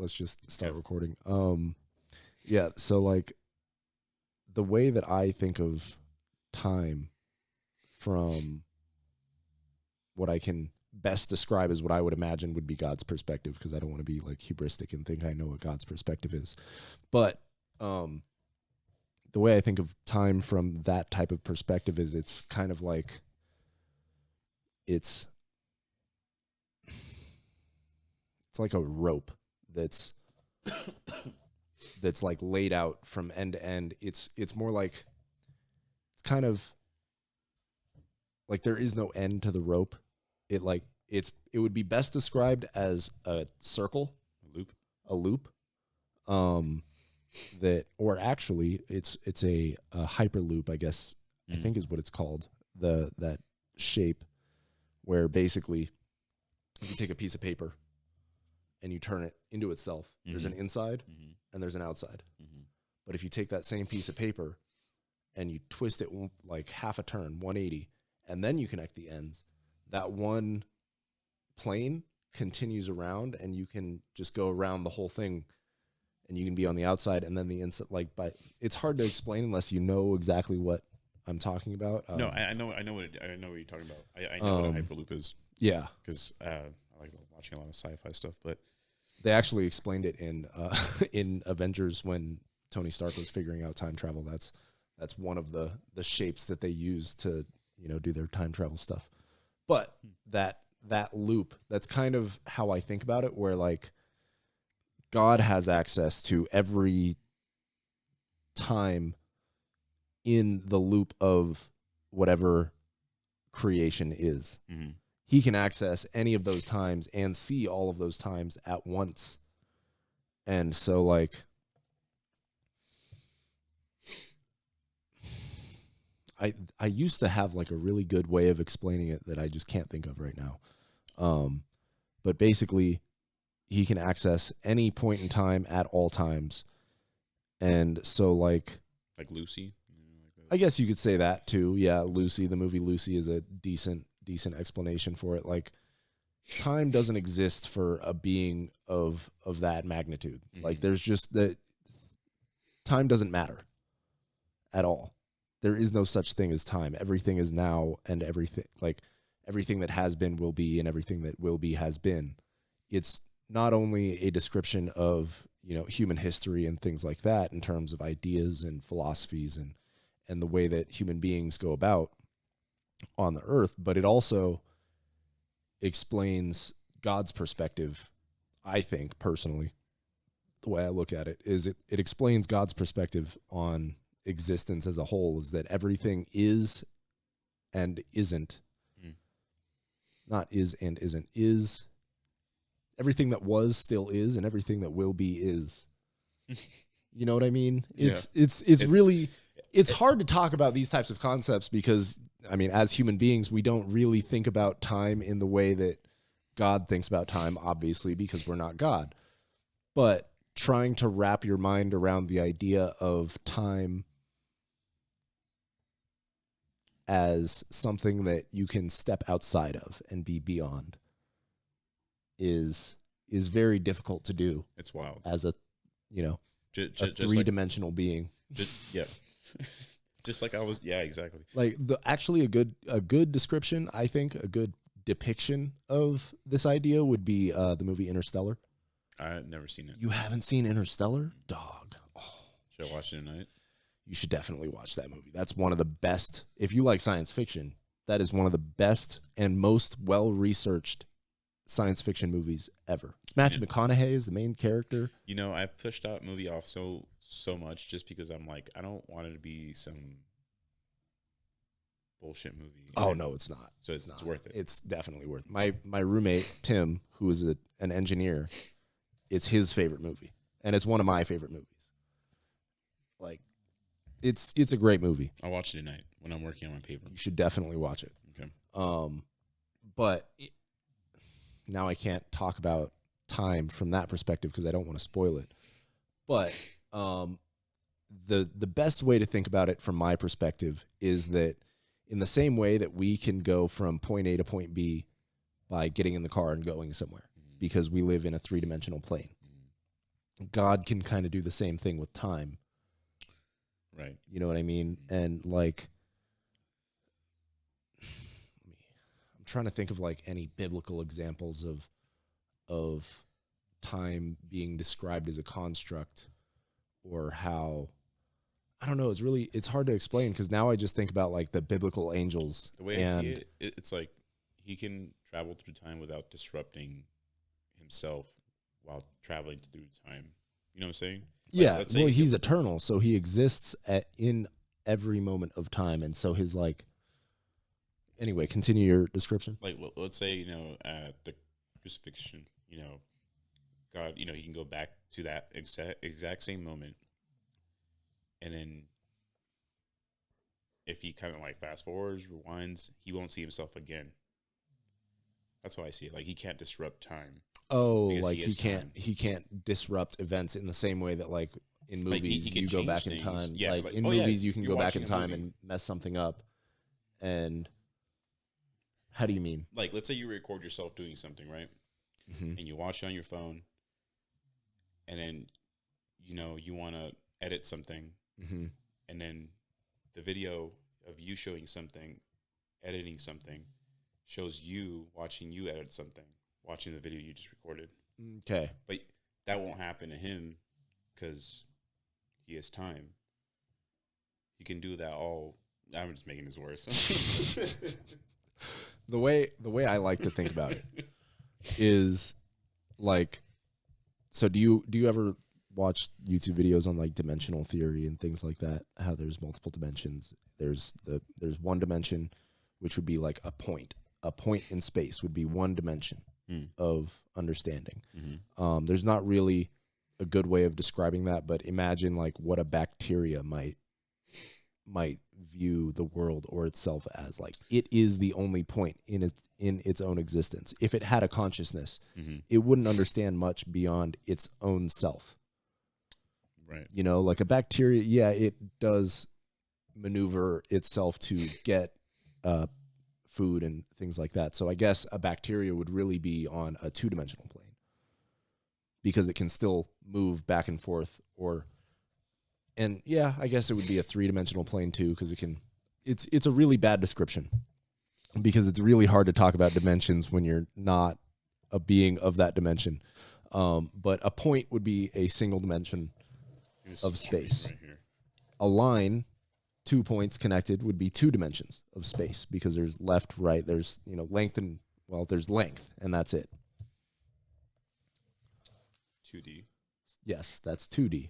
let's just start recording. Yeah, so like the way that I think of time from what I can best describe as what I would imagine would be God's perspective, because I don't want to be like hubristic and think I know what God's perspective is. But the way I think of time from that type of perspective is it's kind of like it's like a rope that's like laid out from end to end. It's more like it's kind of like there is no end to the rope. It would be best described as a circle, a loop. That, or actually it's a hyperloop, I guess. I think is what it's called. That shape where basically if you take a piece of paper and you turn it into itself, there's an inside and there's an outside. But if you take that same piece of paper and you twist it like half a turn, 180, and then you connect the ends, that one plane continues around, and you can just go around the whole thing, and you can be on the outside and then the inside. It's hard to explain unless you know exactly what I'm talking about. No, I know what you're talking about. I know what a hyperloop is. Yeah, because I like watching a lot of sci-fi stuff. But they actually explained it in in Avengers when Tony Stark was figuring out time travel. That's one of the shapes that they use to do their time travel stuff. But that loop, that's kind of how I think about it, where like God has access to every time in the loop of whatever creation is. He can access any of those times and see all of those times at once. And so like I used to have like a really good way of explaining it that I just can't think of right now. But basically he can access any point in time at all times. And so like Lucy, I guess you could say that too. Yeah. Lucy, the movie Lucy is a decent explanation for it. Like time doesn't exist for a being of that magnitude. Like there's just that time doesn't matter at all. There is no such thing as time. Everything is now, and everything that has been will be, and everything that will be has been. It's not only a description of, human history and things like that in terms of ideas and philosophies and the way that human beings go about on the earth, but it also explains God's perspective. I think personally, the way I look at it is it explains God's perspective on existence as a whole, is that everything is and isn't, not is and isn't, is everything that was still is, and everything that will be is. You know what I mean? It's really hard to talk about these types of concepts because, I mean, as human beings, we don't really think about time in the way that God thinks about time, obviously, because we're not God. But trying to wrap your mind around the idea of time as something that you can step outside of and be beyond is very difficult to do. It's wild. As a three-dimensional being. Yeah. Just like I was, yeah, exactly. Like a good description, I think, a good depiction of this idea would be the movie Interstellar. I've never seen it. You haven't seen Interstellar? Dog. Oh. Should I watch it tonight? You should definitely watch that movie. That's one of the best. If you like science fiction, that is one of the best and most well-researched science fiction movies ever. Matthew McConaughey is the main character. I pushed that movie off so much just because I'm like, I don't want it to be some bullshit movie. Oh, no, it's not. So it's worth it. It's definitely worth it. My roommate, Tim, who is an engineer, it's his favorite movie. And it's one of my favorite movies. Like, it's a great movie. I'll watch it tonight when I'm working on my paper. You should definitely watch it. Okay. But now I can't talk about time from that perspective because I don't want to spoil it. But the best way to think about it from my perspective is that in the same way that we can go from point A to point B by getting in the car and going somewhere because we live in a three-dimensional plane. God can kind of do the same thing with time. Right. You know what I mean? And like, I'm trying to think of like any biblical examples of time being described as a construct, or how, I don't know. It's hard to explain, because now I just think about like the biblical angels. The way I see it, it's like he can travel through time without disrupting himself while traveling through time. You know what I'm saying? Like, Yeah, let's say well, he's eternal, so he exists in every moment of time, and so his like. Anyway, continue your description. like let's say, you know, at the crucifixion, you know, God, you know, he can go back to that exact same moment, and then if he kind of like fast forwards, rewinds, he won't see himself again. That's how I see it. Like, he can't disrupt time. Oh, Because like he is time. he can't disrupt events in the same way that like in Like, movies he can you go change back in things. time. Yeah, like like, in oh, yeah, movies you can you're go back in watching a time movie. and mess something up. And how do you mean? Like, let's say you record yourself doing something, right? Mm-hmm. And you watch it on your phone, and then, you know, you want to edit something, Mm-hmm. and then the video of you showing something, editing something, shows you watching you edit something, watching the video you just recorded. Okay. But that won't happen to him because he has time. He can do that all. I'm just making this worse. The way I like to think about it is like, so do you ever watch YouTube videos on like dimensional theory and things like that? How there's multiple dimensions. There's one dimension, which would be like a point. A point in space would be one dimension of understanding. Mm-hmm. There's not really a good way of describing that, but imagine like what a bacteria might view the world or itself as. Like, it is the only point in its own existence. If it had a consciousness, Mm-hmm. it wouldn't understand much beyond its own self. Right. You know, like a bacteria, yeah, it does maneuver itself to get food and things like that. So I guess a bacteria would really be on a two-dimensional plane, because it can still move back and forth. And yeah, I guess it would be a three-dimensional plane too, because it's a really bad description, because it's really hard to talk about dimensions when you're not a being of that dimension. But a point would be a single dimension of space. Right here. A line, 2 points connected, would be 2 dimensions of space, because there's left, right, there's, you know, length, and there's length, and that's it. 2D. Yes, that's 2D.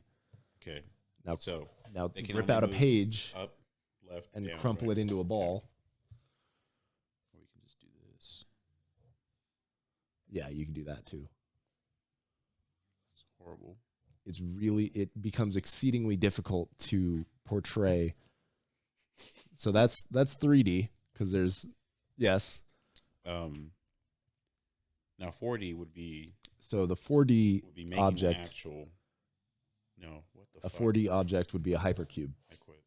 Okay. Now they can rip only out a move page up, left, and down, crumple right. it into a ball. Or we can just do this. Yeah, you can do that too. It's horrible. It becomes exceedingly difficult to portray. So that's 3D, because there's, yes. Now 4D would be. So the 4D would be making object. An actual. No, what the. A fuck? 4D object would be a hypercube. I quit.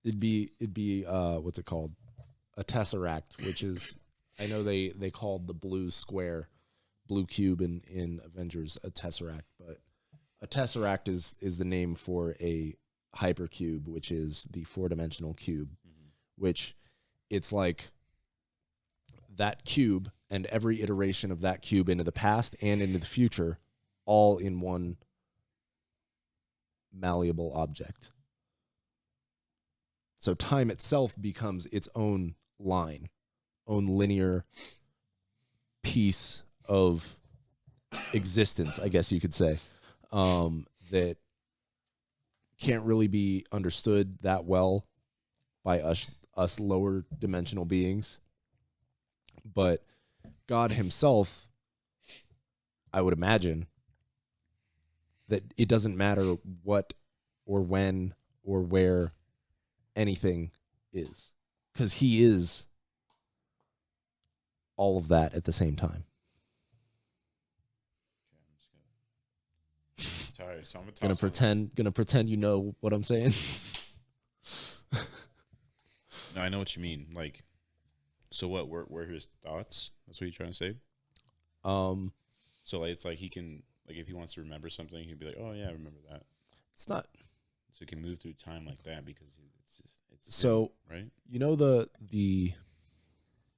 It'd be what's it called? A tesseract, which is, I know they called the blue cube in Avengers a tesseract, but a tesseract is the name for a hypercube, which is the 4-dimensional cube, which it's like that cube and every iteration of that cube into the past and into the future, all in one malleable object. So time itself becomes its own line, own linear piece of existence, I guess you could say, that can't really be understood that well by us lower dimensional beings. But God himself, I would imagine, that it doesn't matter what or when or where anything is, because he is all of that at the same time. Okay, I'm just tired, so I'm Gonna pretend you know what I'm saying. No, I know what you mean. Like, so what? Where his thoughts? That's what you're trying to say. So like, it's like he can Like if he wants to remember something, he'd be like, "Oh yeah, I remember that." It's not. So he can move through time like that because it's So him, right. you know the.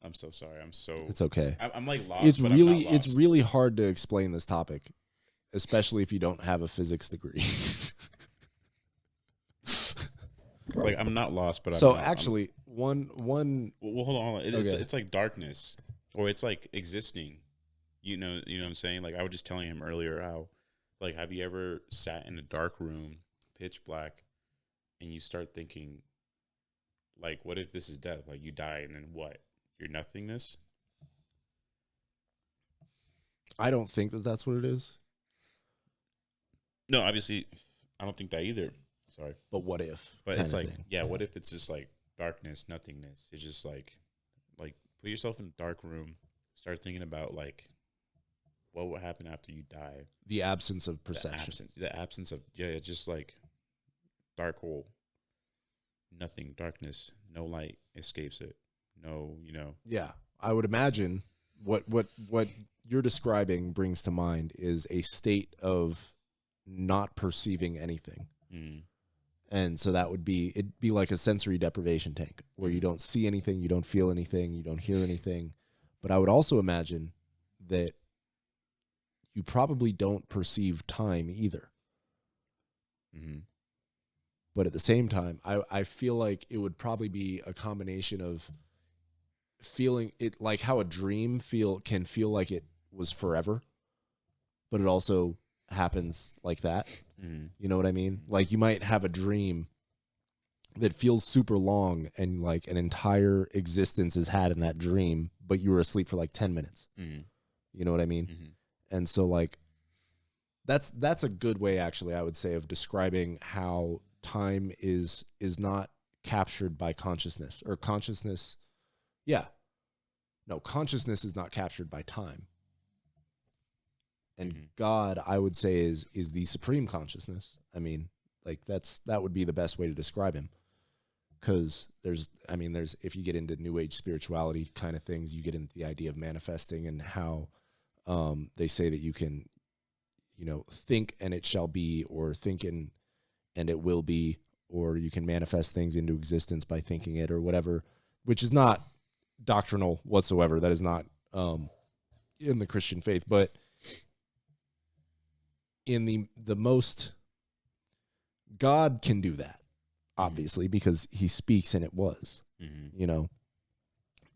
I'm so sorry. I'm so. It's okay. I'm like lost. It's but really I'm not lost. it's really hard to explain this topic, especially if you don't have a physics degree. Like I'm not lost, but so I'm not, actually, one. Well, hold on. Okay. It's like darkness, or it's like existing. You know what I'm saying? Like I was just telling him earlier how, like, have you ever sat in a dark room, pitch black, and you start thinking, like, what if this is death? Like you die and then what? Your nothingness? I don't think that that's what it is. No, obviously, I don't think that either. Sorry. But what if? But it's like, thing. yeah, what if it's just like darkness, nothingness? It's just like put yourself in a dark room, start thinking about like what will happen after you die. The absence of perception. The absence of, it's just like dark hole. Nothing, darkness, no light escapes it. No, Yeah, I would imagine what you're describing brings to mind is a state of not perceiving anything. Mm. And so it'd be like a sensory deprivation tank where you don't see anything, you don't feel anything, you don't hear anything. But I would also imagine that you probably don't perceive time either. Mm-hmm. But at the same time, I feel like it would probably be a combination of feeling it, like how a dream can feel like it was forever, but it also happens like that. Mm-hmm. You know what I mean? Like you might have a dream that feels super long and like an entire existence is had in that dream, but you were asleep for like 10 minutes. Mm-hmm. You know what I mean? Mm-hmm. And so like that's a good way, actually, I would say, of describing how time is not captured by consciousness, or consciousness. Yeah. No, consciousness is not captured by time. And God, I would say, is the supreme consciousness. I mean, like that would be the best way to describe him. Because there's if you get into New Age spirituality kind of things, you get into the idea of manifesting and how they say that you can, think and it shall be, or think and it will be, or you can manifest things into existence by thinking it or whatever, which is not doctrinal whatsoever. That is not in the Christian faith, but in the most, God can do that, obviously, because he speaks and it was,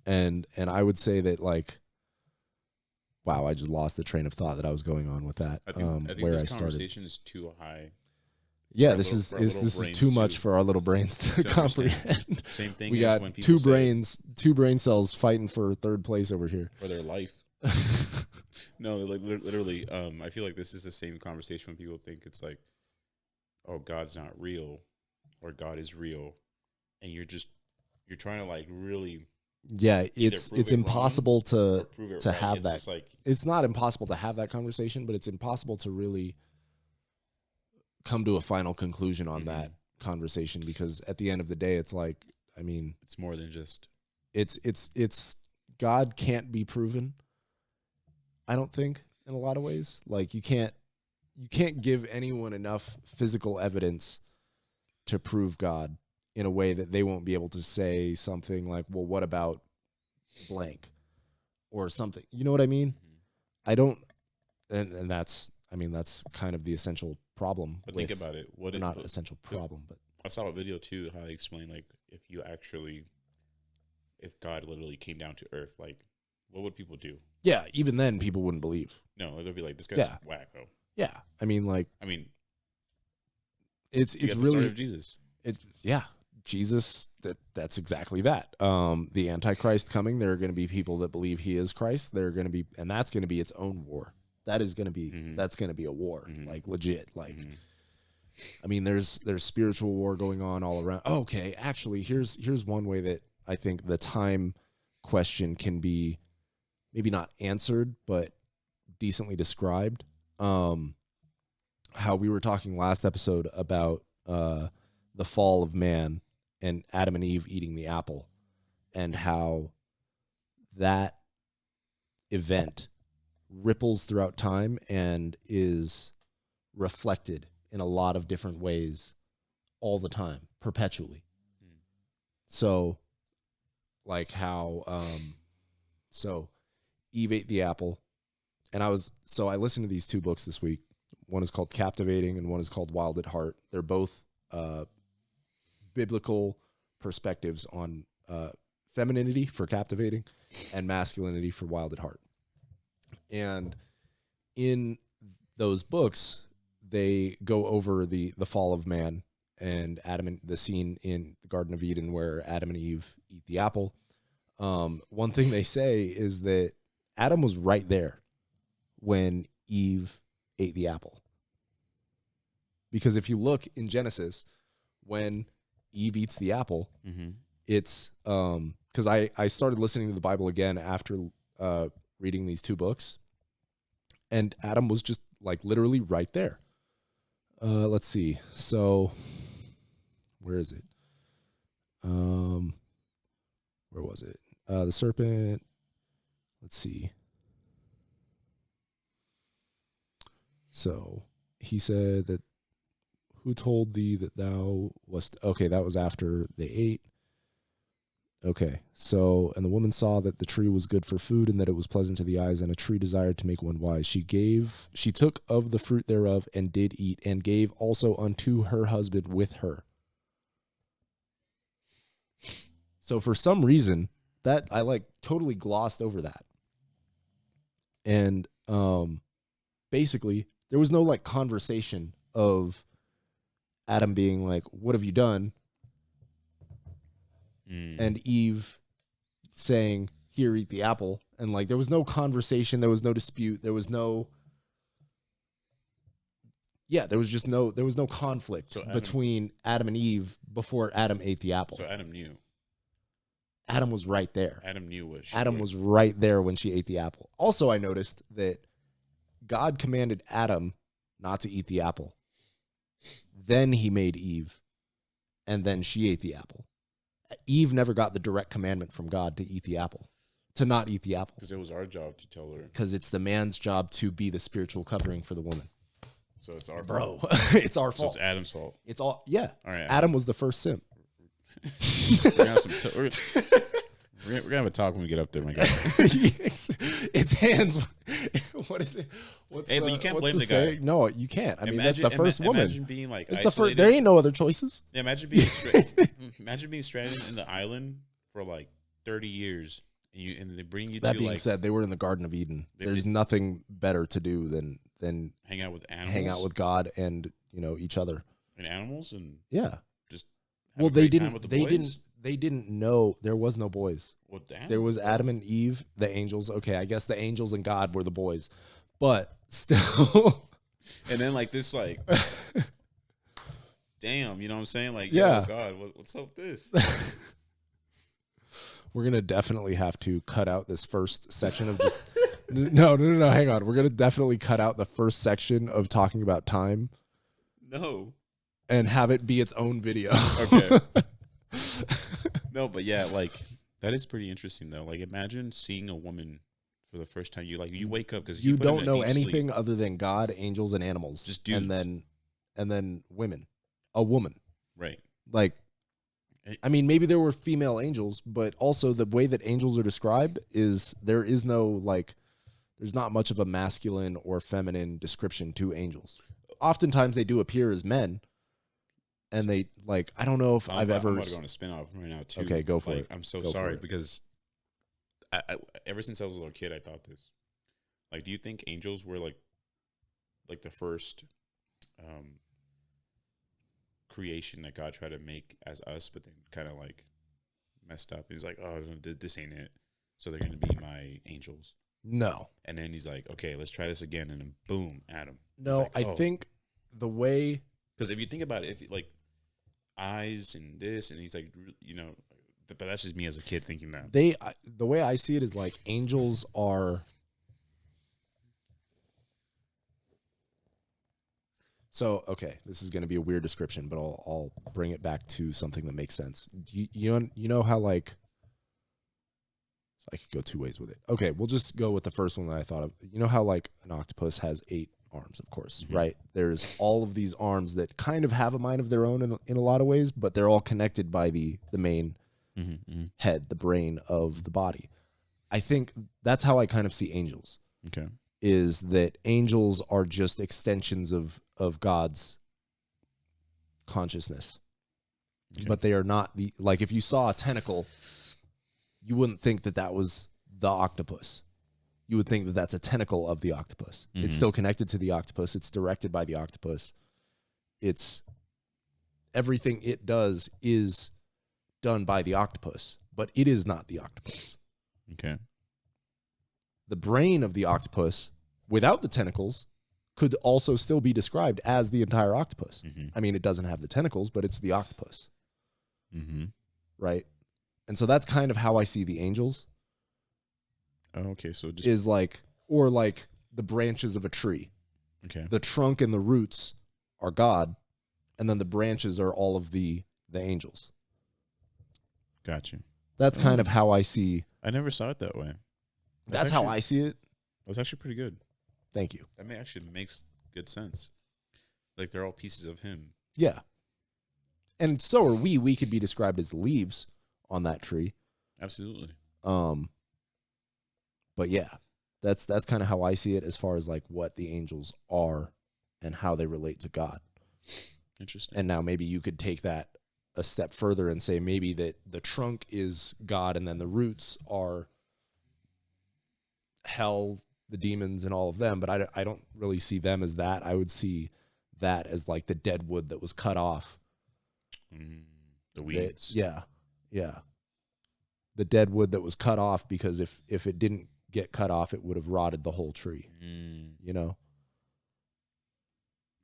and I would say that, like, wow, I just lost the train of thought that I was going on with that. I think this conversation is too high. Yeah, this is too much for our little brains to comprehend. Same thing. We got two brain cells fighting for third place over here for their life. No, like literally. I feel like this is the same conversation when people think it's like, oh, God's not real, or God is real, and you're trying to like really. Yeah, it's impossible to have that. Like, it's not impossible to have that conversation, but it's impossible to really come to a final conclusion on that conversation, because at the end of the day, it's like, I mean, it's more than just it's God can't be proven. I don't think, in a lot of ways, like you can't give anyone enough physical evidence to prove God in a way that they won't be able to say something like, well, what about blank or something? You know what I mean? I don't, and that's kind of the essential problem. But think about it. Not essential problem, but I saw a video too, how they explain, like, if God literally came down to earth, like, what would people do? Yeah, even then people wouldn't believe. No, they'll be like, this guy's wacko. Yeah. I mean, it's really the story of Jesus. Jesus, that's exactly that. The Antichrist coming, there are going to be people that believe he is Christ. There are going to be, and that's going to be its own war. That is going to be, that's going to be a war, like legit. Like, I mean, there's spiritual war going on all around. Oh, okay, actually, here's one way that I think the time question can be maybe not answered, but decently described. How we were talking last episode about the fall of man and Adam and Eve eating the apple, and how that event ripples throughout time and is reflected in a lot of different ways all the time, perpetually. So, like how, so Eve ate the apple, and I listened to these two books this week. One is called Captivating, and one is called Wild at Heart. They're both biblical perspectives on femininity for Captivating and masculinity for Wild at Heart. And in those books, they go over the fall of man and the scene in the Garden of Eden where Adam and Eve eat the apple. One thing they say is that Adam was right there when Eve ate the apple. Because if you look in Genesis, when Eve eats the apple, it's because I started listening to the Bible again after reading these two books, and Adam was just like literally right there. Let's see. So where is it? Where was it? The serpent. Let's see. So he said that, who told thee that thou wast, okay, that was after they ate. Okay, so, and the woman saw that the tree was good for food and that it was pleasant to the eyes and a tree desired to make one wise. She took of the fruit thereof and did eat and gave also unto her husband with her. So for some reason that I like totally glossed over that. And basically there was no like conversation of Adam being like, what have you done? And Eve saying, here, eat the apple. And like, there was no conversation. There was no dispute. There was no conflict between Adam and Eve before Adam ate the apple. So Adam knew. Adam was right there. Adam knew what she Adam was right there when she ate the apple. Also, I noticed that God commanded Adam not to eat the apple. Then he made Eve, and then she ate the apple. Eve never got the direct commandment from God to eat the apple, to not eat the apple. Because it was our job to tell her. Because it's the man's job to be the spiritual covering for the woman. So it's our fault. It's our fault. So it's Adam's fault. It's all, yeah. All right. Adam was the first simp. We're gonna have a talk when we get up there, my guy. It's hands. What is it? But you can't blame the guy. No, you can't. I mean, that's the first woman. Imagine being like it's isolated. There ain't no other choices. Yeah, imagine being stranded in the island for like 30 years, and they bring you. That to being like, said, they were in the Garden of Eden. There's nothing better to do than hang out with animals, hang out with God, and each other and animals, and yeah. Just well, they didn't know there was no boys. Well, there was Adam and Eve, the angels. Okay, I guess the angels and God were the boys, but still. And then like this, like, damn, you know what I'm saying? Like, yeah, oh God, what's up with this? We're gonna definitely have to cut out this first section of just. No, hang on. We're gonna definitely cut out the first section of talking about time. No. And have it be its own video. Okay. No, but yeah, like that is pretty interesting though. Like imagine seeing a woman for the first time. You wake up because you don't know anything other than God, angels, and animals. Just dudes. And then women. A woman. Right. Like, I mean, maybe there were female angels, but also the way that angels are described is there's not much of a masculine or feminine description to angels. Oftentimes they do appear as men. And they I don't know if I've ever. I'm about to go on a spin off right now too. Okay, go for it. I'm so sorry because I ever since I was a little kid, I thought this. Like, do you think angels were like the first creation that God tried to make as us, but then kind of like messed up? He's like, oh, this ain't it. So they're gonna be my angels. No. And then he's like, okay, let's try this again, and then boom, Adam. No, like, I think the way. Because if you think about it, if like eyes and this, and he's like, but that's just me as a kid thinking that. The way I see it is like angels are. So, okay, this is going to be a weird description, but I'll bring it back to something that makes sense. You know how like. I could go two ways with it. Okay, we'll just go with the first one that I thought of. You know how like an octopus has 8 arms, of course, right? There's all of these arms that kind of have a mind of their own in a lot of ways, but they're all connected by the main head, the brain of the body. I think that's how I kind of see angels. Okay. Is that angels are just extensions of God's consciousness. Okay. But they are not like if you saw a tentacle, you wouldn't think that that was the octopus. You would think that that's a tentacle of the octopus. It's still connected to the octopus. It's directed by the octopus. It's everything it does is done by the octopus, but it is not the octopus. Okay. The brain of the octopus, without the tentacles, could also still be described as the entire octopus. I mean, it doesn't have the tentacles, but it's the octopus. Right? And so that's kind of how I see the angels. Oh, okay. So just is like, or like the branches of a tree. Okay. The trunk and the roots are God, and then the branches are all of the angels. Got you. That's kind of how I see. I never saw it that way. That's how I see it. That's actually pretty good. Thank you. That actually makes good sense. Like they're all pieces of him. Yeah. And so are we. We could be described as the leaves on that tree. Absolutely. But yeah, that's kind of how I see it as far as like what the angels are and how they relate to God. Interesting. And now maybe you could take that a step further and say maybe that the trunk is God and then the roots are hell, the demons and all of them, but I don't really see them as that. I would see that as like the dead wood that was cut off. The weeds. Yeah. The dead wood that was cut off because if it didn't get cut off, it would have rotted the whole tree. You know?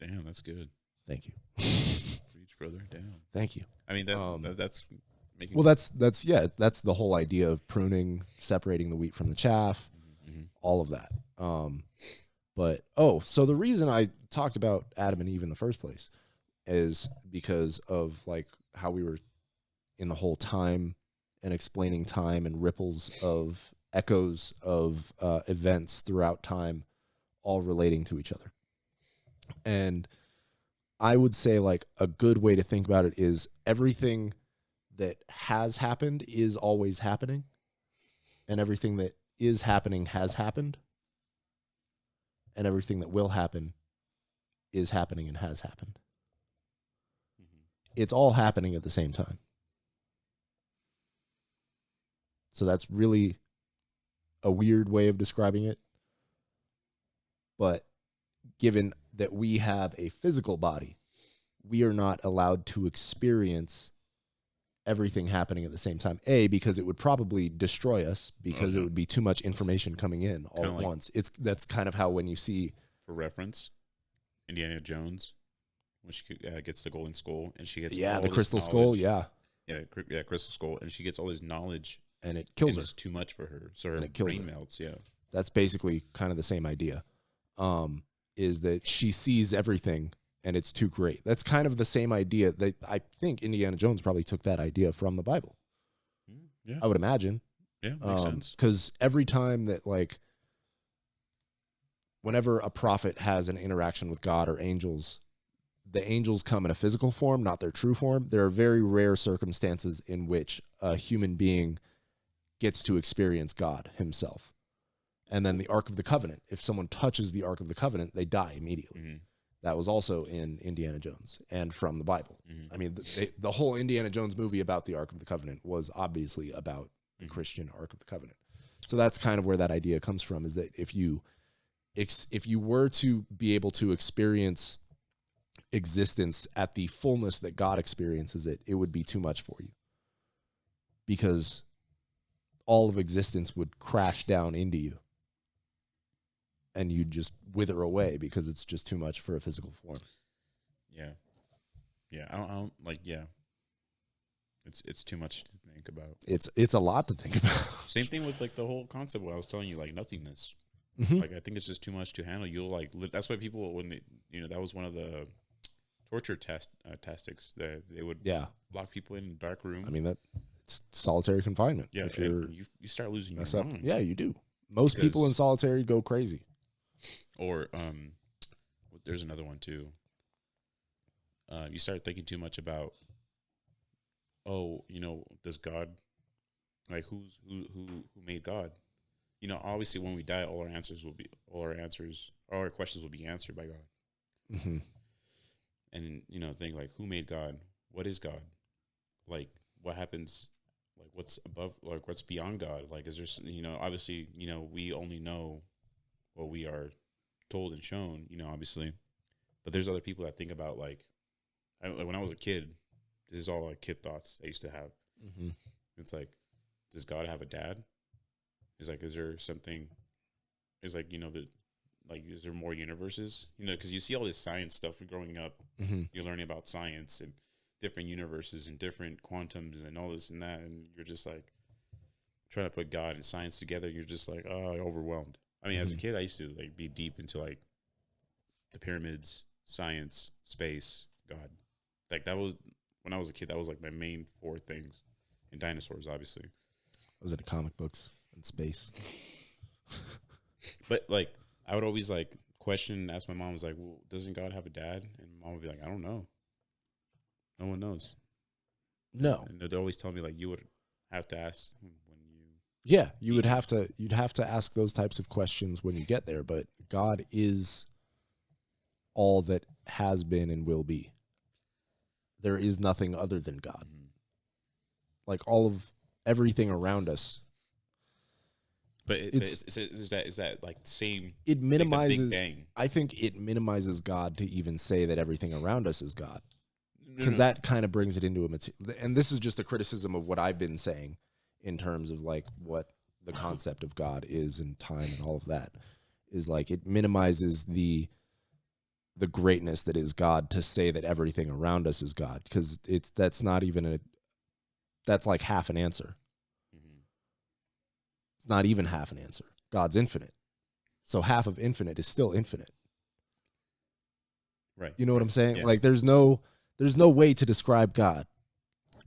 Damn, that's good. Thank you. Preach, brother. Damn. Thank you. I mean, that's making... Well, that's that's the whole idea of pruning, separating the wheat from the chaff, all of that. So the reason I talked about Adam and Eve in the first place is because of like how we were in the whole time and explaining time and ripples of echoes of events throughout time, all relating to each other. And I would say like a good way to think about it is everything that has happened is always happening, and everything that is happening has happened, and everything that will happen is happening and has happened. It's all happening at the same time. So that's really a weird way of describing it. But given that we have a physical body, we are not allowed to experience everything happening at the same time. A, because it would probably destroy us because it would be too much information coming in all at once. That's kind of how when you see... For reference, Indiana Jones, when she gets the golden skull and she gets the crystal skull, crystal skull, and she gets all this knowledge, and it kills her. It's too much for her, so her brain melts. Yeah, that's basically kind of the same idea. Is that she sees everything and it's too great. That's kind of the same idea that I think Indiana Jones probably took that idea from the Bible. Yeah, I would imagine. Yeah, makes sense. Because every time that like, whenever a prophet has an interaction with God or angels, the angels come in a physical form, not their true form. There are very rare circumstances in which a human being gets to experience God himself. And then the Ark of the Covenant, if someone touches the Ark of the Covenant, they die immediately. That was also in Indiana Jones and from the Bible. I mean, the whole Indiana Jones movie about the Ark of the Covenant was obviously about the Christian Ark of the Covenant. So that's kind of where that idea comes from, is that if you were to be able to experience existence at the fullness that God experiences it, it would be too much for you. Because all of existence would crash down into you. And you'd just wither away because it's just too much for a physical form. Yeah. I don't like. Yeah. It's too much to think about. It's a lot to think about. Same thing with like the whole concept. What I was telling you, like nothingness. Like I think it's just too much to handle. You'll like. That's why people when they, that was one of the torture tactics that they would lock people in a dark room. I mean that It's solitary confinement. Yeah, if you're you start losing mess your up, mind. yeah, you do. Most people in solitary go crazy. Or there's another one too. You start thinking too much about, does God, like who made God? Obviously when we die, all our questions will be answered by God. Mm-hmm. And think like, who made God? What is God? Like, what happens? Like, what's above? Like, what's beyond God? Like, is there? Obviously, we only know what we are told and shown. Obviously, but there's other people that think about like when I was a kid. This is all like kid thoughts I used to have. Mm-hmm. It's like, does God have a dad? It's like, is there something? It's like is there more universes? Because you see all this science stuff growing up. Mm-hmm. You're learning about science and different universes and different quantums and all this and that, and you're just like trying to put God and science together. You're just like, overwhelmed. I mean, as a kid, I used to like be deep into like the pyramids, science, space, God. Like that was when I was a kid. That was like my main four things, and dinosaurs, obviously. I was into comic books and space. But like, I would always like question and ask my mom, was like, well, doesn't God have a dad? And mom would be like, I don't know. No one knows. No. And they'd always tell me like, you would have to ask when you. Yeah, you'd have to ask those types of questions when you get there, but God is all that has been and will be. There is nothing other than God. Mm-hmm. Like all of everything around us. But is that like same? It minimizes. Big Bang. I think it minimizes God to even say that everything around us is God, because that kind of brings it into a. And this is just a criticism of what I've been saying, in terms of like what the concept of God is and time and all of that, is like it minimizes the greatness that is God to say that everything around us is God, because that's not even that's like half an answer. It's not even half an answer. God's infinite. So half of infinite is still infinite. Right. You know what I'm saying? Yeah. Like there's no way to describe God.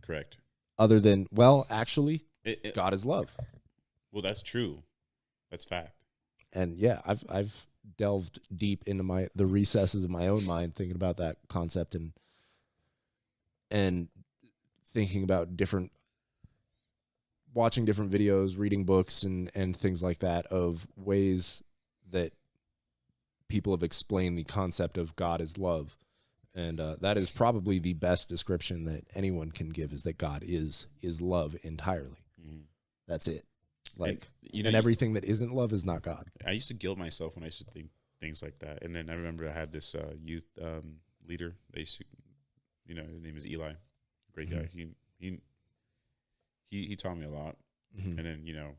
Correct. Other than, well, actually, God is love. Well, that's true. That's fact. And yeah, I've delved deep into the recesses of my own mind thinking about that concept and thinking about watching different videos, reading books and things like that, of ways that people have explained the concept of God as love. And that is probably the best description that anyone can give, is that God is love entirely. Mm-hmm. That's it. Like, and everything that isn't love is not God. I used to guilt myself when I used to think things like that. And then I remember I had this youth leader. They used to, his name is Eli, great guy. He taught me a lot. Mm-hmm. And then,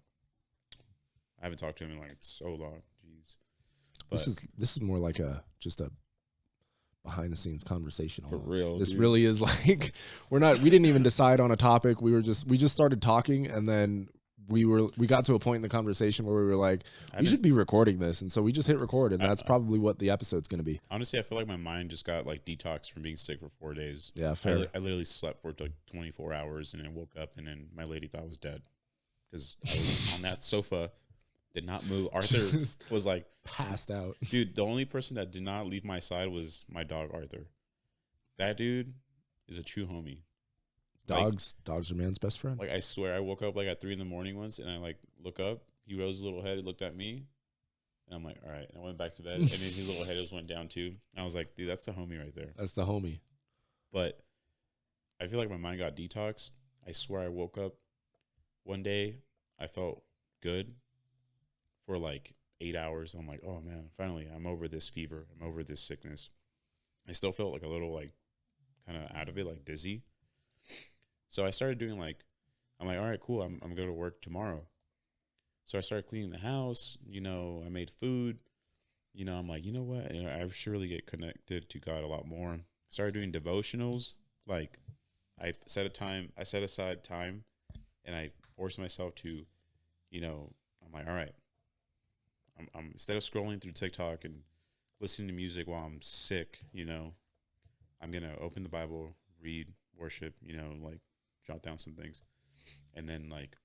I haven't talked to him in like so long. Jeez. But this is more like just a behind the scenes conversation. For real. This really is like, we didn't even decide on a topic. We just started talking, and then we got to a point in the conversation where we were like, we should be recording this. And so we just hit record, and that's probably what the episode's going to be. Honestly, I feel like my mind just got like detoxed from being sick for 4 days. Yeah, fair. I literally slept for like 24 hours and then woke up, and then my lady thought I was dead because I was on that sofa, did not move. Arthur was like passed out. Dude, the only person that did not leave my side was my dog, Arthur. That dude is a true homie. Dogs are man's best friend. Like, I swear, I woke up like at 3 a.m. once, and I like look up. He rose his little head, and looked at me, and I'm like, all right. And I went back to bed, and then his little head just went down too. And I was like, dude, that's the homie right there. That's the homie. But I feel like my mind got detoxed. I swear, I woke up one day, I felt good for like 8 hours. I'm like, oh man, finally, I'm over this fever. I'm over this sickness. I still felt like a little like kind of out of it, like dizzy. So I started doing like, I'm like, all right, cool. I'm going to work tomorrow. So I started cleaning the house. I made food. I'm like, you know what? I should really get connected to God a lot more. Started doing devotionals. Like, I set aside time, and I forced myself to, I'm like, all right. I'm instead of scrolling through TikTok and listening to music while I'm sick, I'm going to open the Bible, read, worship, like jot down some things. And then like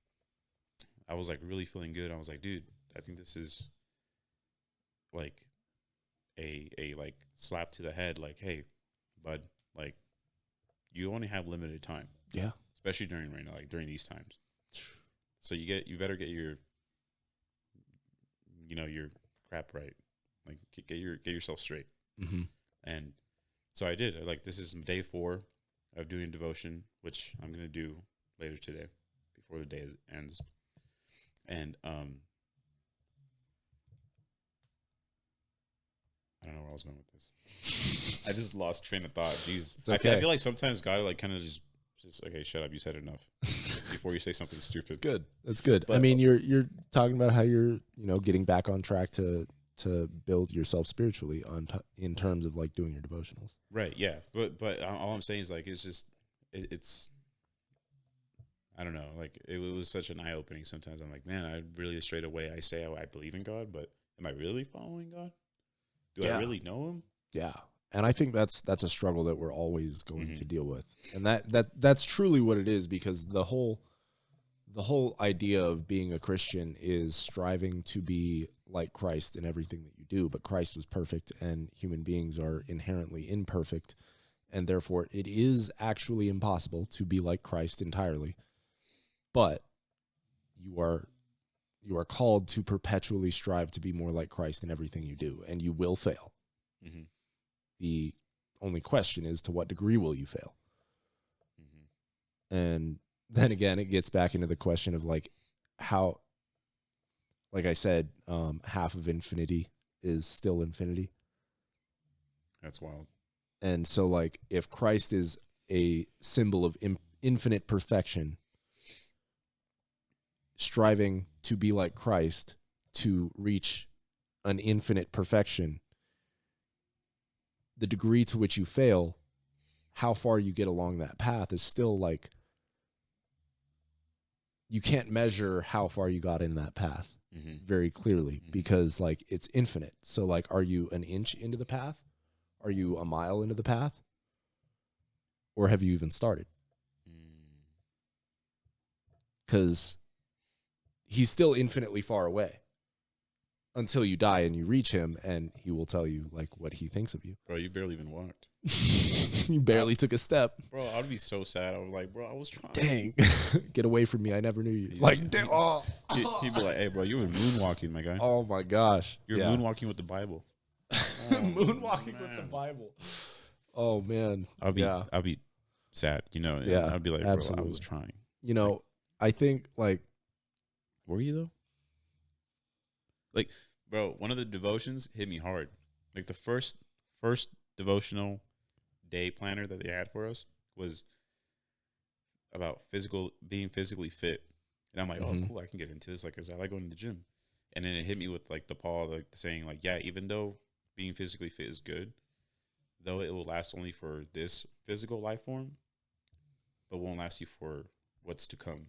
I was like really feeling good. I was like, dude, I think this is like a like slap to the head. Like, hey, bud, like you only have limited time. Yeah. Especially during right now, like during these times. So you better get your, your crap right. Like get yourself straight. Mm-hmm. And so I did. Like this is day 4 of doing devotion, which I'm gonna do later today, before the day ends. And I don't know where I was going with this. I just lost train of thought. Jeez, it's okay. I feel like sometimes God like kind of just okay, shut up. You said enough before you say something stupid. It's good. That's good. But, I mean, you're talking about how you're getting back on track to build yourself spiritually in terms of like doing your devotionals. Right. Yeah. But all I'm saying is like it's I don't know. Like it was such an eye opening. Sometimes I'm like, man, I really straight away I say I believe in God, but am I really following God? Do I really know Him? Yeah. And I think that's a struggle that we're always going to deal with. And that's truly what it is, because the whole idea of being a Christian is striving to be like Christ in everything that you do. But Christ was perfect and human beings are inherently imperfect. And therefore it is actually impossible to be like Christ entirely. But you are called to perpetually strive to be more like Christ in everything you do, and you will fail. Mm-hmm. The only question is, to what degree will you fail? Mm-hmm. And then again, it gets back into the question of like how, like I said, half of infinity is still infinity. That's wild. And so like if Christ is a symbol of infinite perfection, striving to be like Christ to reach an infinite perfection, the degree to which you fail, how far you get along that path is still like, you can't measure how far you got in that path very clearly, because like it's infinite. So like, are you an inch into the path? Are you a mile into the path? Or have you even started? Because He's still infinitely far away until you die and you reach Him, and He will tell you like what He thinks of you. Bro, you barely even walked. You barely took a step. Bro, I'd be so sad. I was like, bro, I was trying. Dang. Get away from me. I never knew you. Like, damn. Oh. He'd be like, hey, bro, you were moonwalking, my guy. Oh, my gosh. You're moonwalking with the Bible. Moonwalking with the Bible. Oh, man. I'll be sad, Yeah, I'd be like, bro, I was trying. I think, like, were you, though? Like, bro, one of the devotions hit me hard. Like, the first devotional day planner that they had for us was about being physically fit. And I'm like, oh, cool, I can get into this, like, because I like going to the gym. And then it hit me with, like, the Paul, like, saying, like, yeah, even though being physically fit is good, though it will last only for this physical life form, but won't last you for what's to come.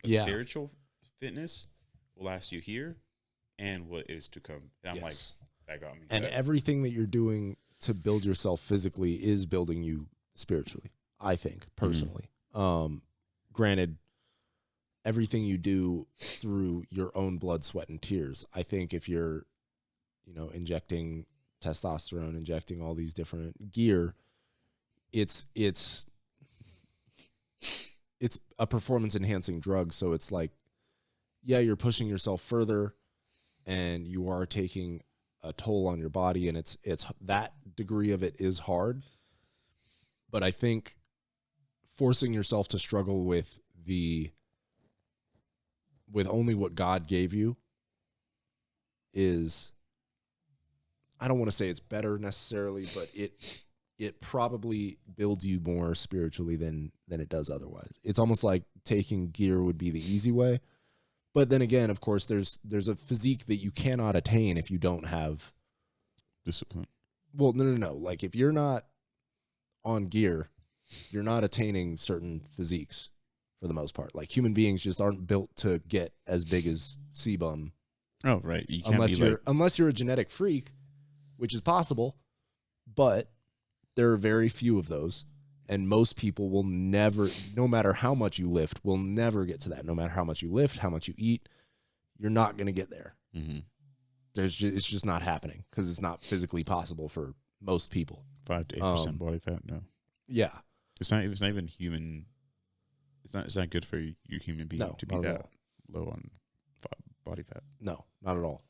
Spiritual fitness will last you here and what is to come. And I'm like, that got me. And everything that you're doing to build yourself physically is building you spiritually, I think, personally. Granted, everything you do through your own blood, sweat, and tears. I think if you're, injecting testosterone, injecting all these different gear, it's a performance enhancing drug. So it's like, yeah, you're pushing yourself further and you are taking a toll on your body, and it's that degree of it is hard. But I think forcing yourself to struggle with only what God gave you is, I don't want to say it's better necessarily, but it probably builds you more spiritually than it does otherwise. It's almost like taking gear would be the easy way. But then again, of course, there's a physique that you cannot attain if you don't have discipline. Well, no. Like, if you're not on gear, you're not attaining certain physiques for the most part. Like, human beings just aren't built to get as big as C-Bum. Oh, right. You can't unless you're a genetic freak, which is possible, but there are very few of those. And most people will never, no matter how much you lift, will never get to that. No matter how much you lift, how much you eat, you're not going to get there. Mm-hmm. It's just not happening because it's not physically possible for most people. 5 to 8% body fat. No. Yeah. It's not even human. It's not good for you human being to be that low on body fat. No, not at all.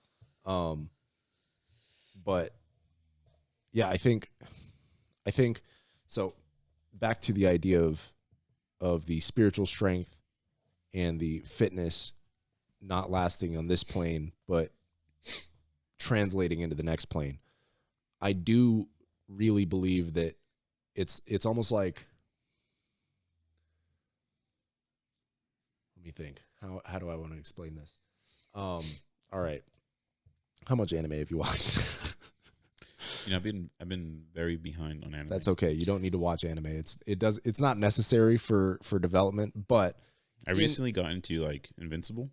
But yeah, I think so. Back to the idea of the spiritual strength and the fitness not lasting on this plane, but translating into the next plane. I do really believe that it's almost like, let me think. How do I want to explain this? All right. How much anime have you watched? I've been very behind on anime. That's okay. You don't need to watch anime. It's not necessary for development, but I recently got into like Invincible.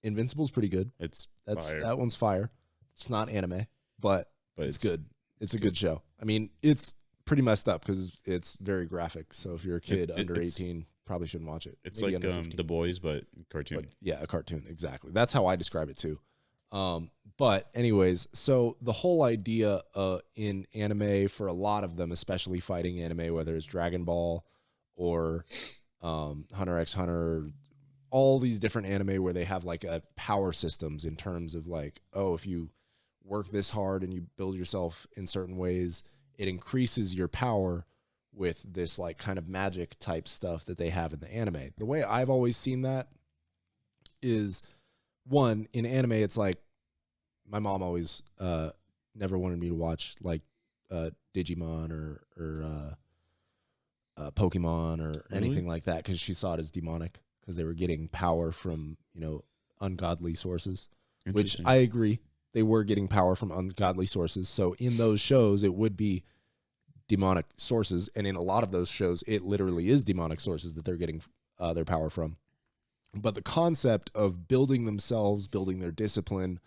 Invincible's pretty good. That one's fire. It's not anime, but it's good. It's a good show. I mean, it's pretty messed up because it's very graphic. So if you're a kid under 18, probably shouldn't watch it. It's maybe like The Boys, but cartoon. But yeah, a cartoon. Exactly. That's how I describe it too. But anyways, so the whole idea in anime for a lot of them, especially fighting anime, whether it's Dragon Ball or Hunter x Hunter, all these different anime where they have like a power systems in terms of like, oh, if you work this hard and you build yourself in certain ways, it increases your power with this like kind of magic type stuff that they have in the anime. The way I've always seen that is, one, in anime, it's like my mom always never wanted me to watch like Digimon or Pokemon or anything like that because she saw it as demonic because they were getting power from, ungodly sources, which I agree. They were getting power from ungodly sources. So in those shows, it would be demonic sources. And in a lot of those shows, it literally is demonic sources that they're getting their power from. But the concept of building themselves, building their discipline,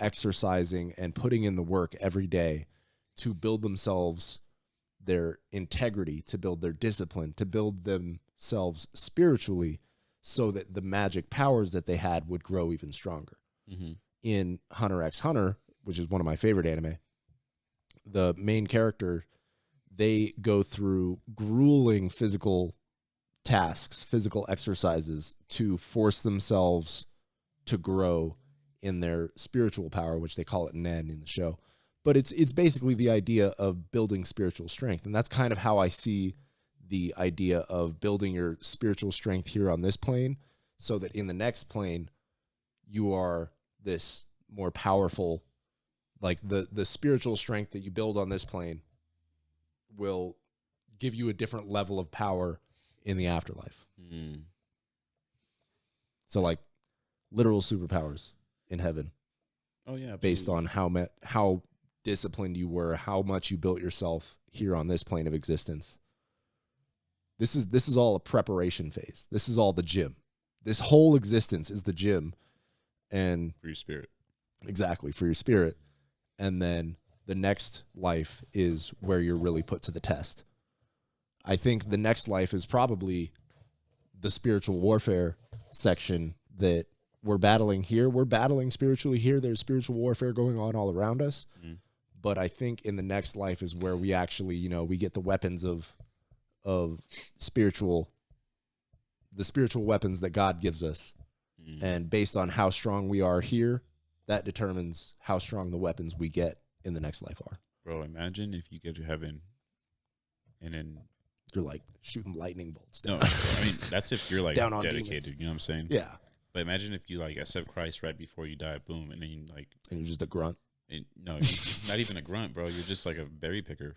exercising, and putting in the work every day to build themselves their integrity, to build their discipline, to build themselves spiritually so that the magic powers that they had would grow even stronger. Mm-hmm. In Hunter x Hunter, which is one of my favorite anime, the main character, they go through grueling physical tasks, physical exercises to force themselves to grow in their spiritual power, which they call it Nen in the show. But it's basically the idea of building spiritual strength. And that's kind of how I see the idea of building your spiritual strength here on this plane so that in the next plane, you are this more powerful, like the spiritual strength that you build on this plane will give you a different level of power in the afterlife. Mm. So like literal superpowers in heaven. Oh yeah, absolutely. Based on how disciplined you were, how much you built yourself here on this plane of existence. This is all a preparation phase. This is all the gym. This whole existence is the gym. And for your spirit. Exactly, for your spirit. And then the next life is where you're really put to the test. I think the next life is probably the spiritual warfare section that we're battling here. We're battling spiritually here. There's spiritual warfare going on all around us. Mm. But I think in the next life is where we actually, we get the weapons of the spiritual weapons that God gives us. Mm. And based on how strong we are here, that determines how strong the weapons we get in the next life are. Bro, imagine if you get to heaven and then you're like shooting lightning bolts down. No, I mean, that's if you're like down on dedicated, demons. You know what I'm saying? Yeah. But imagine if you like accept Christ right before you die, boom, and then you like... And you're just a grunt. No, you're not even a grunt, bro. You're just like a berry picker.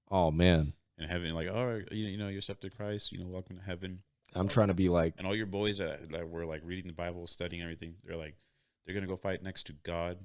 Oh, man. And heaven, like, all right, you accepted Christ, welcome to heaven. I'm trying to be like... And all your boys that were like reading the Bible, studying everything, they're going to go fight next to God.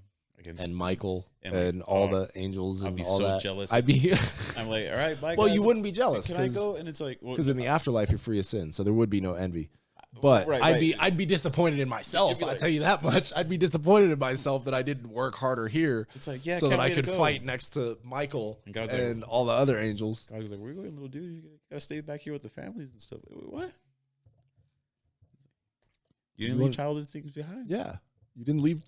And Michael and all the angels and all that. I'd be so jealous. I'm like, all right, bye, well, guys. you wouldn't be jealous. Can I go? And it's like... Because in the afterlife, you're free of sin, so there would be no envy. But Right, I'd be disappointed in myself. I'll tell you that much. I'd be disappointed in myself that I didn't work harder here. It's like, yeah, so that can't I wait to could go. fight next to Michael And God's and like, all the other angels. I was like, "We're going, little dude. You gotta stay back here with the families and stuff." What? You didn't leave childhood things behind. Yeah, you didn't leave.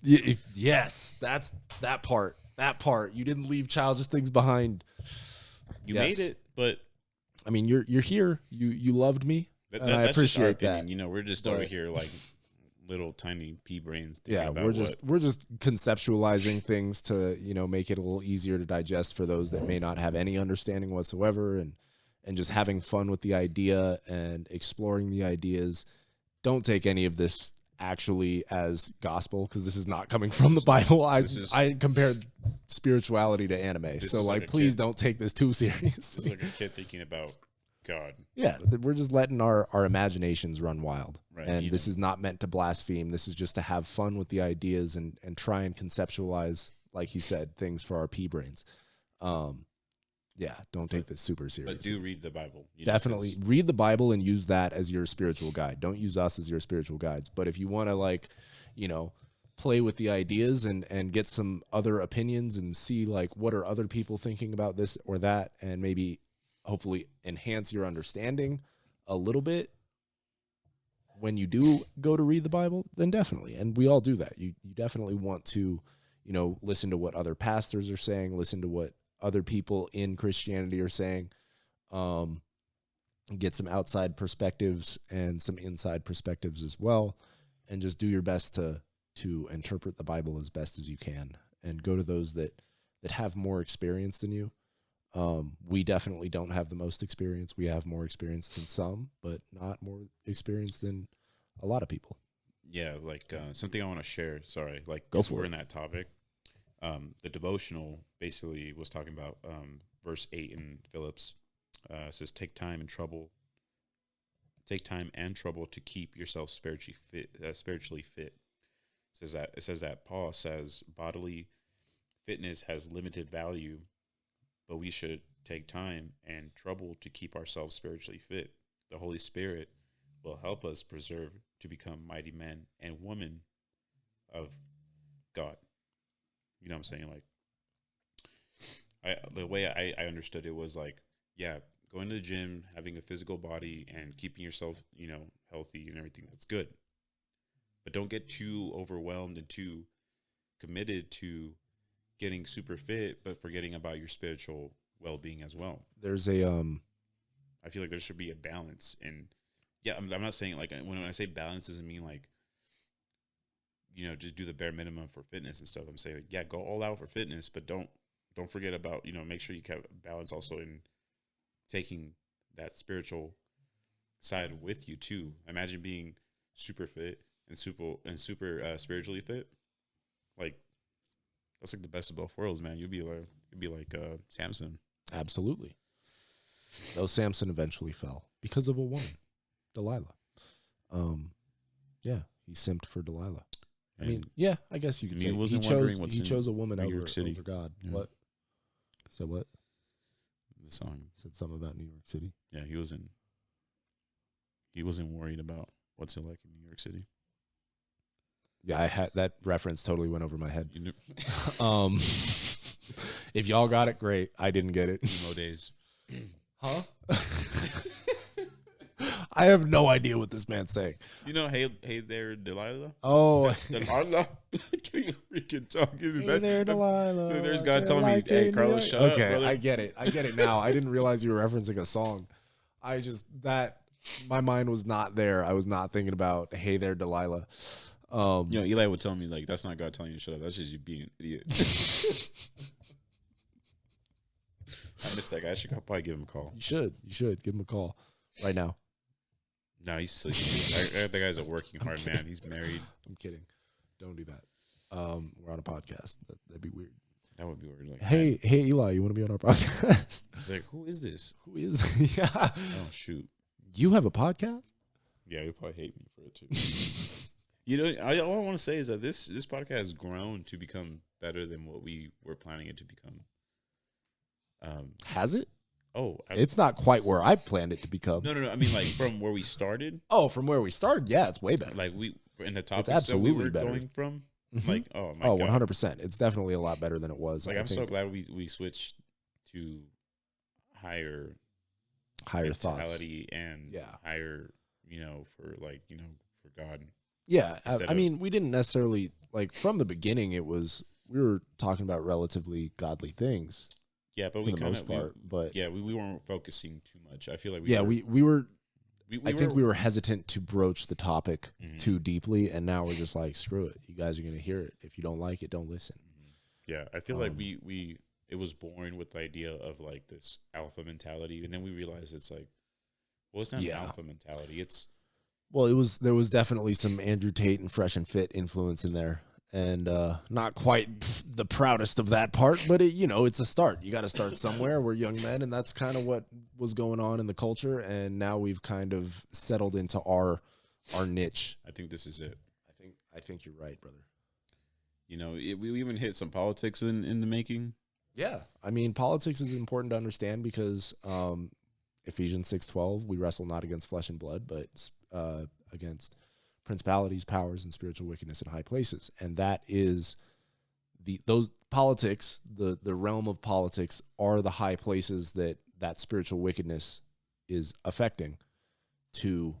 Yes, that's that part. That part. You didn't leave childish things behind. You made it, but I mean, you're here. You loved me. And I appreciate that. You know, we're just over here like little tiny pea brains. Yeah, we're just conceptualizing things to, you know, make it a little easier to digest for those that may not have any understanding whatsoever, and just having fun with the idea and exploring the ideas. Don't take any of this actually as gospel, because this is not coming from the Bible. I compared spirituality to anime, so like please don't take this too seriously. It's like a kid thinking about God. Yeah, we're just letting our imaginations run wild. Right, and this is not meant to blaspheme. This is just to have fun with the ideas and try and conceptualize, like he said, things for our pea brains. Yeah, don't take this super seriously. But do read the Bible. Definitely read the Bible and use that as your spiritual guide. Don't use us as your spiritual guides. But if you want to, like, you know, play with the ideas and get some other opinions and see, like, what are other people thinking about this or that, and maybe hopefully enhance your understanding a little bit when you do go to read the Bible, then definitely. And we all do that. You definitely want to, you know, listen to what other pastors are saying, listen to what other people in Christianity are saying, get some outside perspectives and some inside perspectives as well, and just do your best to interpret the Bible as best as you can, and go to those that have more experience than you. We definitely don't have the most experience. We have more experience than some, but not more experience than a lot of people. Yeah, like something I want to share. Sorry, like go for we're it. In that topic. The devotional basically was talking about verse 8 in Phillips. It says, take time and trouble to keep yourself spiritually fit. It says that Paul says bodily fitness has limited value, but we should take time and trouble to keep ourselves spiritually fit. The Holy Spirit will help us preserve to become mighty men and women of God. You know what I'm saying? Like, the way I understood it was like, yeah, going to the gym, having a physical body, and keeping yourself, you know, healthy and everything, that's good. But don't get too overwhelmed and too committed to getting super fit, but forgetting about your spiritual well-being as well. There's a I feel like there should be a balance. And yeah, I'm not saying, like, when I say balance, doesn't mean like, you know, just do the bare minimum for fitness and stuff. I'm saying, like, yeah, go all out for fitness, but don't forget about, you know, make sure you have balance also in taking that spiritual side with you too. Imagine being super fit and super spiritually fit. Like, that's like the best of both worlds, man. You'd be like Samson. Absolutely. Though Samson eventually fell because of a woman, Delilah. Yeah, he simped for Delilah. I mean, yeah, I guess you could say he chose a woman over God. Yeah. What? So what? The song said something about New York City. Yeah, he wasn't worried about what's it like in New York City. Yeah, I had that reference totally went over my head. If y'all got it, great. I didn't get it. Emo days. Huh? I have no idea what this man's saying. You know, hey there, Delilah. Oh, Delilah. Freaking talking. Hey there, Delilah. There's God telling me, hey, Carlos, shut up, brother. I get it now. I didn't realize you were referencing a song. My mind was not there. I was not thinking about hey there, Delilah. You know, Eli would tell me, like, that's not God telling you to shut up. That's just you being an idiot. I missed that guy. I should probably give him a call. You should give him a call right now. No, he's sleeping. That guy's a working hard man. He's married. I'm kidding. Don't do that. We're on a podcast. That'd be weird. That would be weird. Like, hey, Eli, you want to be on our podcast? He's like, who is this? Who is? Yeah. Oh, shoot. You have a podcast? Yeah, he'll probably hate me for it too. You know, all I want to say is that this podcast has grown to become better than what we were planning it to become. Has it? Oh, It's not quite where I planned it to become. no. I mean, like from where we started. Oh, from where we started, yeah, it's way better. Like we in the topics absolutely that we were better. going from. Mhm. Like, oh my Oh, god, 100%. It's definitely a lot better than it was. like I I'm think so glad we switched to higher thoughts. mentality and Yeah. higher, for for God. Yeah, Instead I of- mean, we didn't necessarily like from the beginning. It was we were talking about relatively godly things Yeah, but for we the kind most of part, but we weren't focusing too much. I feel like we were. we I think we were hesitant to broach the topic Mhm. too deeply, and now we're just like, screw it. You guys are gonna hear it. If you don't like it, don't listen. Yeah, I feel like Um, we it was born with the idea of like this alpha mentality, and then we realized it's like, well, it's not Yeah. an alpha mentality. It's Well, there was definitely some Andrew Tate and Fresh and Fit influence in there, and not quite the proudest of that part, but it's a start. You got to start somewhere. We're young men, and that's kind of what was going on in the culture. And now we've kind of settled into our niche. I think this is it. I think you're right, brother. We even hit some politics in the making. Yeah, I mean, politics is important to understand because Ephesians 6:12, we wrestle not against flesh and blood, but against principalities, powers, and spiritual wickedness in high places. And that is those politics, the realm of politics are the high places that spiritual wickedness is affecting to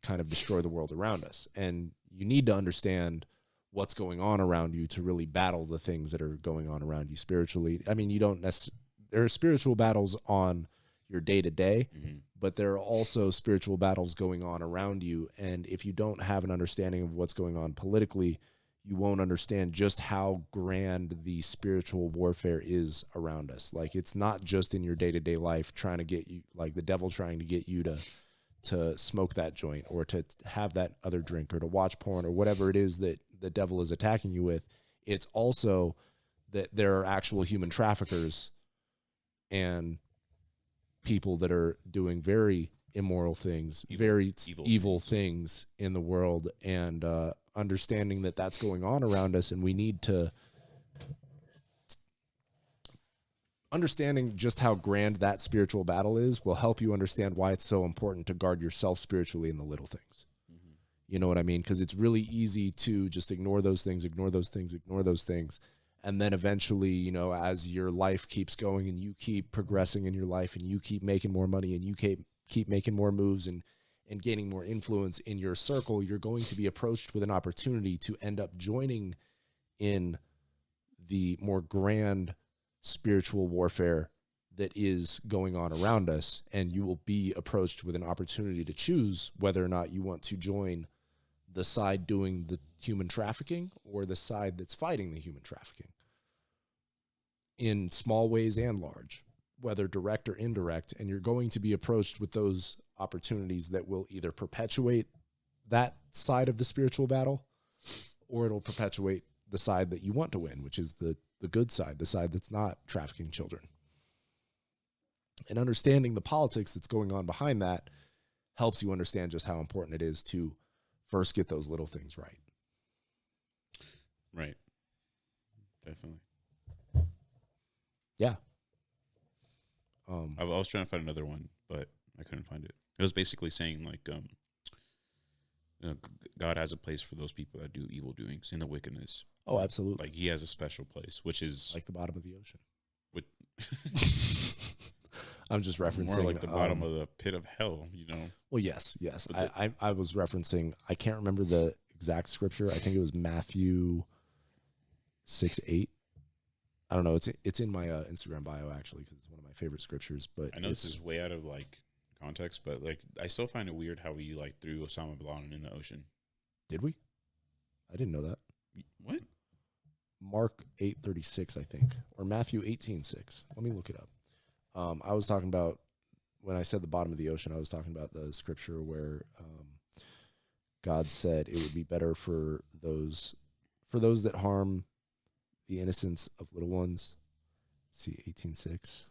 kind of destroy the world around us. And you need to understand what's going on around you to really battle the things that are going on around you spiritually. I mean, there are spiritual battles on your day-to-day, but there are also spiritual battles going on around you. And if you don't have an understanding of what's going on politically, you won't understand just how grand the spiritual warfare is around us. Like, it's not just in your day-to-day life trying to get you, like the devil trying to get you to smoke that joint or to have that other drink or to watch porn or whatever it is that the devil is attacking you with. It's also that there are actual human traffickers and people that are doing very immoral things, very evil things in the world, and understanding that that's going on around us, and we need to understanding just how grand that spiritual battle is will help you understand why it's so important to guard yourself spiritually in the little things. You know what I mean? Because it's really easy to just ignore those things. And then eventually, as your life keeps going and you keep progressing in your life and you keep making more money and you keep making more moves and gaining more influence in your circle, you're going to be approached with an opportunity to end up joining in the more grand spiritual warfare that is going on around us. And you will be approached with an opportunity to choose whether or not you want to join the side doing the human trafficking or the side that's fighting the human trafficking in small ways and large, whether direct or indirect. And you're going to be approached with those opportunities that will either perpetuate that side of the spiritual battle or it'll perpetuate the side that you want to win, which is the good side, the side that's not trafficking children. And understanding the politics that's going on behind that helps you understand just how important it is to first get those little things right. Right. Definitely. Yeah. I was trying to find another one, but I couldn't find it. It was basically saying like, God has a place for those people that do evil doings in the wickedness. Oh, absolutely. Like he has a special place, which is like the bottom of the ocean. With I'm just referencing more like the bottom of the pit of hell, Well, yes. I was referencing, I can't remember the exact scripture. I think it was Matthew 6:8. I don't know. It's in my Instagram bio actually because it's one of my favorite scriptures. But I know this is way out of like context, but like I still find it weird how we like threw Osama bin Laden in the ocean. Did we? I didn't know that. What? Mark 8:36, I think, or Matthew 18:6. Let me look it up. I was talking about when I said the bottom of the ocean. I was talking about the scripture where God said it would be better for those that harm the innocence of little ones. Let's see, 18:6.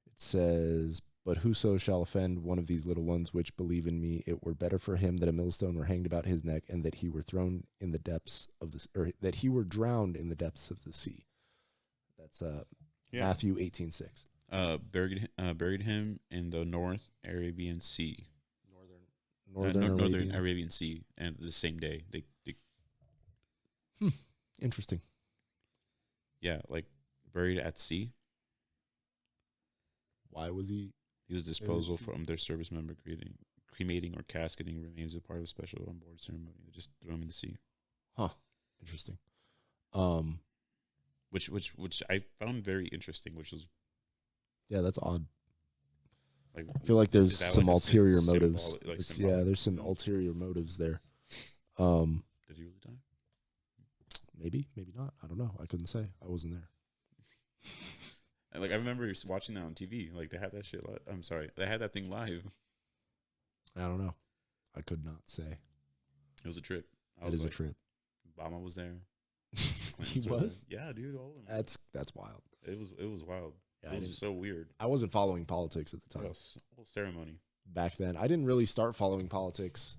It says, "But whoso shall offend one of these little ones which believe in me, it were better for him that a millstone were hanged about his neck, and that he were thrown in the depths of this, or that he were drowned in the depths of the sea." That's Yeah. Matthew 18:6. Buried him in the North Arabian Sea. Northern Arabian Sea, and the same day they Interesting. yeah, like buried at sea. Why was he? He was disposal from their service member cremating or casketing remains a part of a special on board ceremony. They just throw him in the sea. Huh. Interesting. Which I found very interesting. Which was Yeah, that's odd. like, I feel like there's is that some like a ulterior symbol- motives. like Yeah, there's some symbolic- ulterior motives there. Did he really die? Maybe not. I don't know. I couldn't say. I wasn't there. And, like I remember watching that on TV. Like they had that shit. I'm sorry, they had that thing live. I don't know. I could not say. It was a trip. That is a trip. Obama was there. He Clintons were was? there. Yeah, dude. All of them. That's wild. It was wild. Yeah, It was so weird. I wasn't following politics at the time. Whole ceremony. Back then, I didn't really start following politics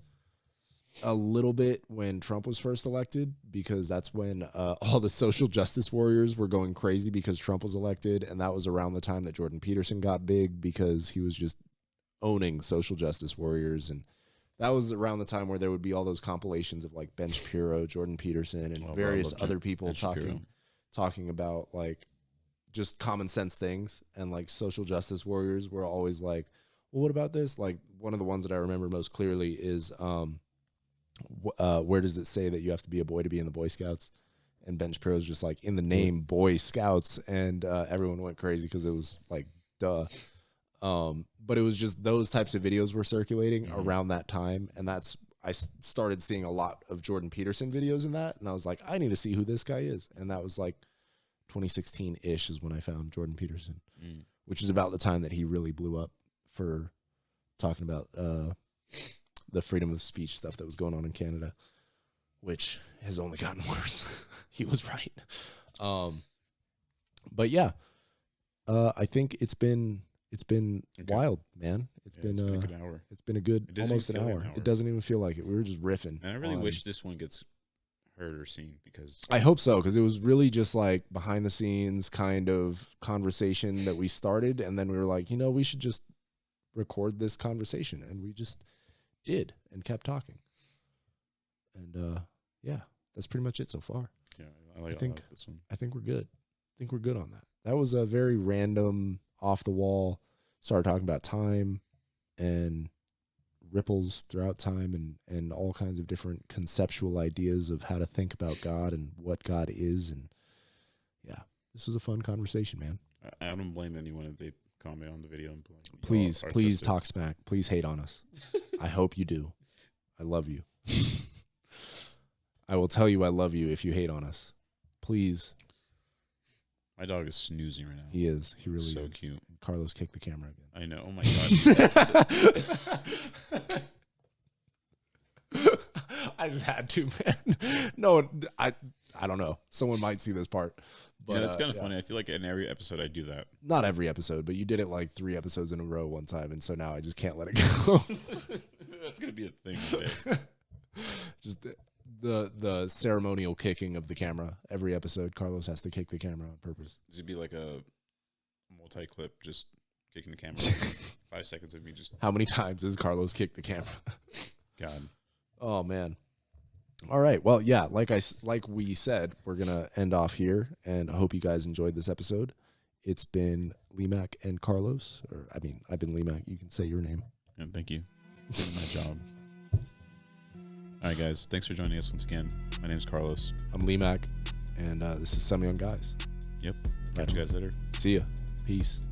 a little bit when Trump was first elected, because that's when all the social justice warriors were going crazy because Trump was elected, and that was around the time that Jordan Peterson got big because he was just owning social justice warriors. And that was around the time where there would be all those compilations of like Ben Shapiro, Jordan Peterson, and various other people talking about like just common sense things. And like social justice warriors were always like, well, what about this? Like one of the ones that I remember most clearly is where does it say that you have to be a boy to be in the Boy Scouts? And Ben Shapiro's just like, in the name Boy Scouts, and everyone went crazy because it was like, duh. But it was just those types of videos were circulating around that time, and I started seeing a lot of Jordan Peterson videos in that, and I was like, I need to see who this guy is. And that was like 2016-ish is when I found Jordan Peterson, which is about the time that he really blew up for talking about the freedom of speech stuff that was going on in Canada, which has only gotten worse. He was right. But yeah, I think it's been wild, man. It's been a good hour. It's been a good almost an hour. It doesn't even feel like it. We were just riffing. And I really wish this one gets heard or seen, because I hope so, because it was really just like behind the scenes kind of conversation that we started, and then we were like, we should just record this conversation, and we just did and kept talking. And yeah, that's pretty much it so far. Yeah, I like this one. I think we're good. I think we're good on that. That was a very random, off the wall. Started talking about time and ripples throughout time, and all kinds of different conceptual ideas of how to think about God and what God is. And yeah, this was a fun conversation, man. I don't blame anyone if they comment on the video and please talk smack. Please hate on us. I hope you do. I love you. I will tell you I love you if you hate on us. Please. My dog is snoozing right now. He is. He really is. So cute. Carlos kicked the camera again. I know. Oh my God. I just had to, man. No, I don't know. Someone might see this part. But it's kind of funny. I feel like in every episode I do that. Not every episode, but you did it like 3 episodes in a row one time, and so now I just can't let it go. That's gonna be a thing today. Just the ceremonial kicking of the camera. Every episode, Carlos has to kick the camera on purpose. This would be like a multi-clip, just kicking the camera. 5 seconds of me just. How many times has Carlos kicked the camera? God. Oh man. All right. Well, yeah, like we said, we're going to end off here, and I hope you guys enjoyed this episode. It's been Lemac and Carlos, I've been Lemac. You can say your name. Yeah, thank you. Doing my job. All right, guys. Thanks for joining us once again. My name's Carlos. I'm Lemac, and this is SumYungGuys. Yep. Catch you guys later. See ya. Peace.